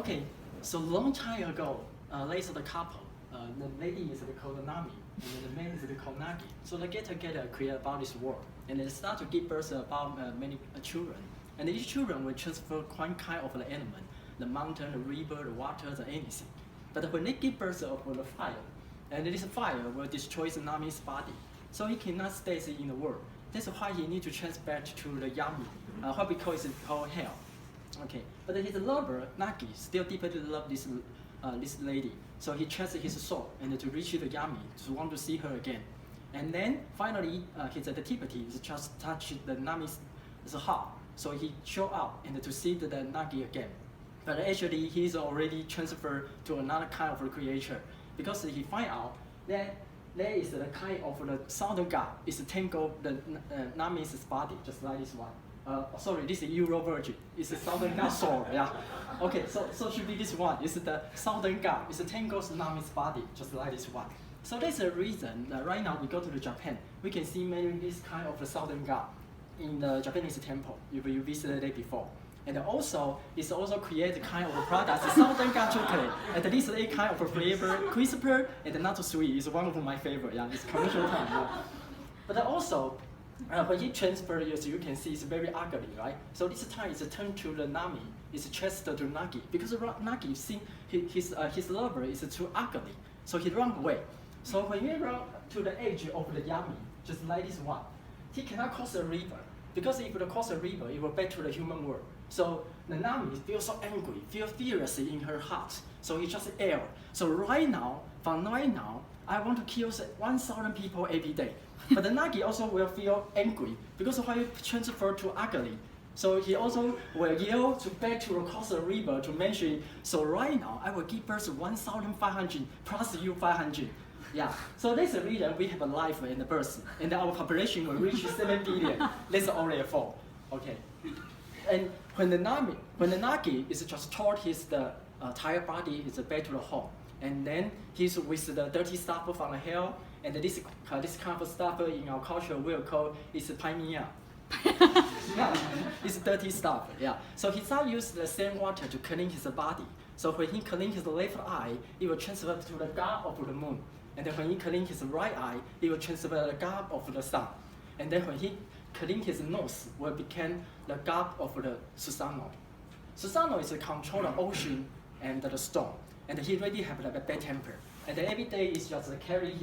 Okay, so long time ago, there's the couple. The lady is called Nami, and the man is called Nagi. So they get together, create about this world, and they start to give birth about many children. And these children will transfer one kind of the element, the mountain, the river, the water, the anything. But when they give birth of the fire, and this fire will destroy the Nami's body, so he cannot stay in the world. That's why he need to transfer to the Yami, what we call hell. Okay, but his lover Nagi still deeply love this lady, so he transferred his soul and to reach the Yami to want to see her again. And then finally, the Tibeti just touched the Nami's heart, so he show up and to see the Nagi again. But actually, he's already transferred to another kind of creature because he find out that there is the kind of the southern god is tangled the Nami's body, just like this one. Sorry, this is Euro Virgin. It's the southern god sword, yeah. Okay, so should be this one. It's the southern god. It's tangles Nami's body, just like this one. So that's the reason that right now we go to the Japan, we can see many this kind of the southern god in the Japanese temple if you visited it before. And also, it's also create kind of a product, the southern god chocolate. And this is a kind of a flavor, crisper and not too sweet. It's one of my favorite. Yeah, it's commercial time. Yeah. But also, when he transferred, as you can see, it's very ugly, right? So this time it's turned to the Nami, it's transferred to Nagi because Nagi see his lover is too ugly, so he run away. So when he run to the edge of the Yami, just like this one, he cannot cross the river because if he cross the river, it will back to the human world. So the Nami feels so angry, feels furious in her heart. So he just yell. So from right now, I want to kill 1,000 people every day. But the Nagi also will feel angry because when he transfer to ugly, so he also will yell to back to across the river to mention. So right now, I will give birth to 1,500 plus you 500. Yeah, so that's the reason we have a life in the birth, and our population will reach 7 billion. That's only a 4. Okay. And when the Nagi is just taught his entire body is back to the home, and then he's with the dirty stuff from the hell, and this kind of stuff in our culture we'll call is paimia. Yeah, it's dirty stuff. Yeah. So he started use the same water to clean his body. So when he clean his left eye, it will transfer to the god of the moon, and then when he clean his right eye, it will transfer to the god of the sun, and then when he clean his nose will become the god of the Susanoo. Susanoo is control the ocean and the storm, and he already have a bad temper. And every day is just carry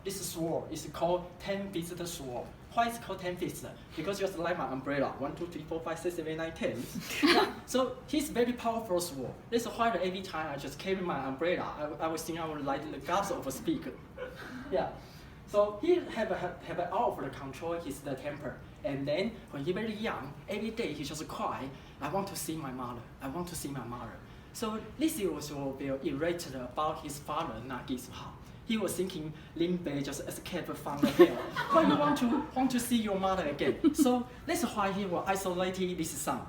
this sword. It's called 10-fisted sword. Why it's called 10-fisted? Because just like my umbrella, 1, 2, 3, 4, 5, 6, 7, 8, 9, 10. Yeah. So he's very powerful sword. That's why every time I just carry my umbrella, I will think I would like the gods of a speaker. Yeah. So he have all of the control his temper. And then when he very young, every day he just cry, I want to see my mother. I want to see my mother. So this also will irate about his father Nagi's heart. He was thinking Linbei just escaped from the hell. Why you want to see your mother again? So that's why he will isolate this son.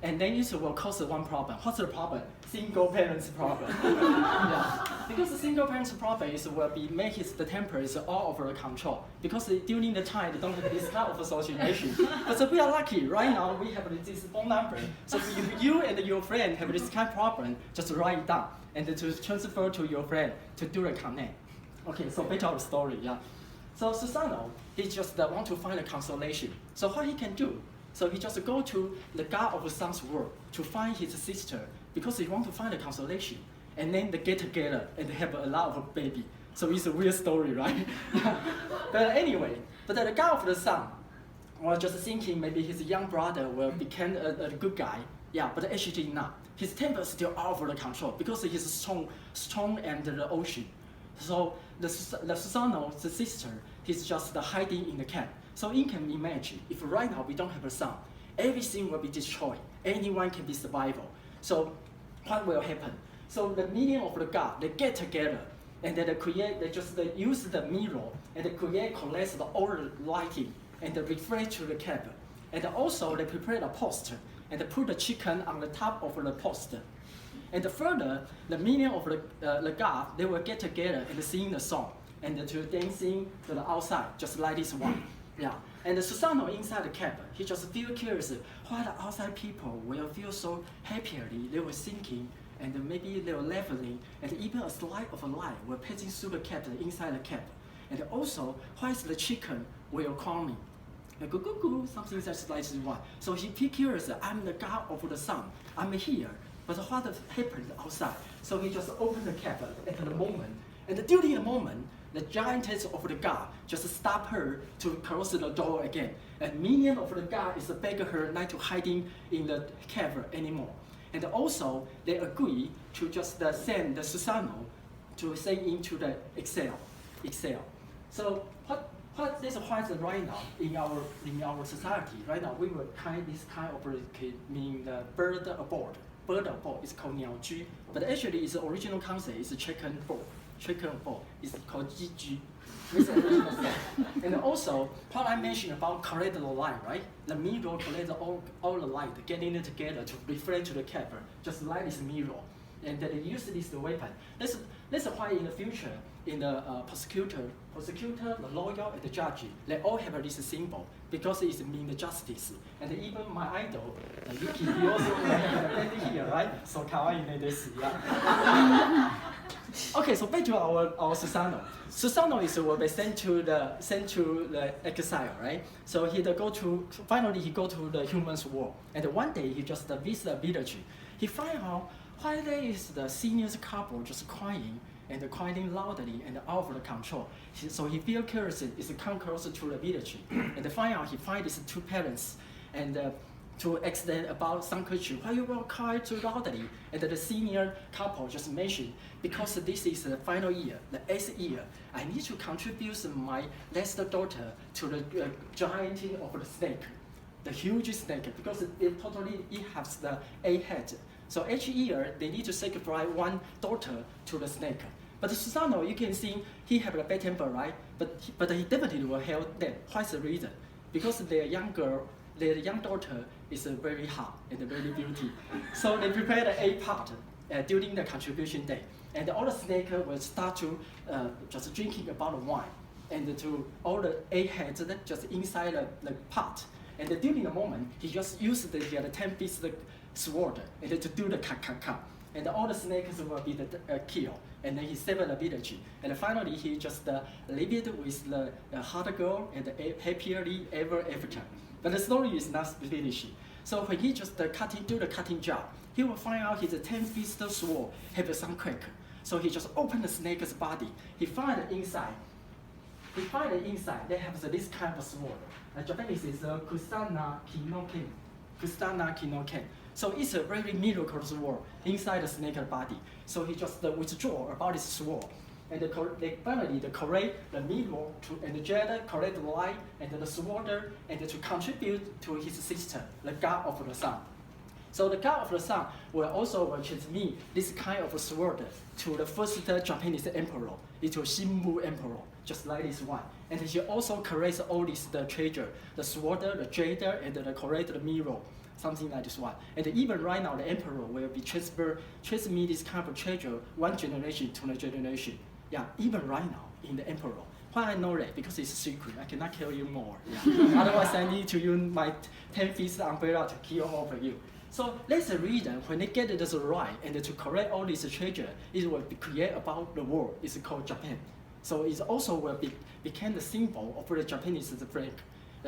And then it will cause one problem. What's the problem? Single parents problem. Yeah. Because the single parents problem will make the temper is all over control. Because during the time they don't have this kind of association. But we are lucky. Right now we have this phone number. So if you and your friend have this kind of problem, just write it down and to transfer to your friend to do the connect. Okay, so back to our story. Yeah. So Susanoo, he just want to find a consolation. So what he can do? So he just go to the god of the sun's world to find his sister because he want to find a consolation. And then they get together and they have a lot of baby. So it's a weird story, right? But anyway, the god of the sun was just thinking maybe his young brother will become a good guy. Yeah, but actually not. His temper is still out of the control because he's strong and the ocean. So the Susanoo, the sister, he's just hiding in the camp. So you can imagine, if right now we don't have a sun, everything will be destroyed. Anyone can be survival. So what will happen? So the million of the god, they get together and they just use the mirror and they collect all the lighting and they reflect to the camp. And also they prepare the post and they put the chicken on the top of the post. And further, the million of the god, they will get together and sing the song and to dancing to the outside, just like this one. Yeah, and Susano inside the cab, he just feel curious why the outside people will feel so happily, they were thinking, and maybe they were leveling, and even a slight of a light were passing through the cab inside the cab. And also, why is the chicken will call me? Go, go, go, something that's like one. So he feel curious, I'm the god of the sun, I'm here, but what happened outside? So he just opened the cab at the moment, and during the moment, the giantess of the god just stop her to close the door again. And minion of the god is beg her not to hiding in the cave anymore. And also, they agree to just send the Susano to send into the Excel. So what is right now in our society? Right now, we will this kind of meaning the bird aboard. Bird aboard is called 鸟居, but actually its original concept is chicken board. Chicken board is called GG. And also, what I mentioned about collect the light, right? The mirror collect all the light, getting it together to reflect to the camera, just like this mirror. And they use this weapon. That's why in the future, in the prosecutor, the lawyer, and the judge, they all have this symbol because it means justice. And even my idol, Yuki, he also have a band here, right? So kawaii this, yeah. Okay, so back to our Susano. Susano will be sent to the exile, right? So finally he go to the humans' world, and one day he just visit a village. He find out why there is the senior couple just crying and crying loudly and out of the control. So he feel curious, is come closer to the village, and he find these two parents, and to explain about some question, why you will cry too loudly? And the senior couple just mentioned, because this is the final year, the 8th year, I need to contribute my last daughter to the giant of the snake, the huge snake, because it has the 8 heads. So each year, they need to sacrifice one daughter to the snake. But Susano, you can see, he have a bad temper, right? But he definitely will help them. What's the reason? Because their young daughter is very hot and very beautiful. So they prepare the 8 part during the contribution day. And all the snake will start to just drinking about the wine. And to all the 8 heads just inside the pot. And during the moment, he just used the 10-piece sword and to do the cut. And all the snakes will be killed. And then he saved the village. And finally, he just lived with the hot girl and happily ever after. But the story is not finished. So when he just do the cutting job, he will find out his 10-piece sword have some crack. So he just opened the snake's body. He find inside. They have this kind of sword. Japanese is Kusana Kinoken. Kusana Kinoken. So it's a very miracle sword inside the snake's body. So he just withdraw about his sword. And finally, correct the mirror and the jet, correct the light and the sword, and to contribute to his sister, the god of the sun. So the god of the sun will also transmit this kind of sword to the first Japanese emperor, into Shinbu emperor, just like this one. And he also collects all this treasure, the sword, the jade, and the correct mirror. Something like this one. And even right now, the emperor will be transmit this kind of treasure one generation to another generation. Yeah, even right now in the emperor. Why I know that? Because it's secret. I cannot tell you more. Yeah. Otherwise, I need to use my 10-piece umbrella to kill all of you. So that's the reason when they get this right and to correct all this treasure, it will be create about the world. It's called Japan. So it also will become the symbol of the Japanese flag,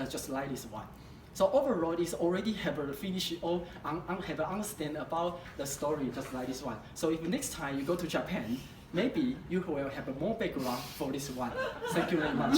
just like this one. So overall, it's already have a finish or have an understand about the story, just like this one. So if next time you go to Japan, maybe you will have a more background for this one. Thank you very much.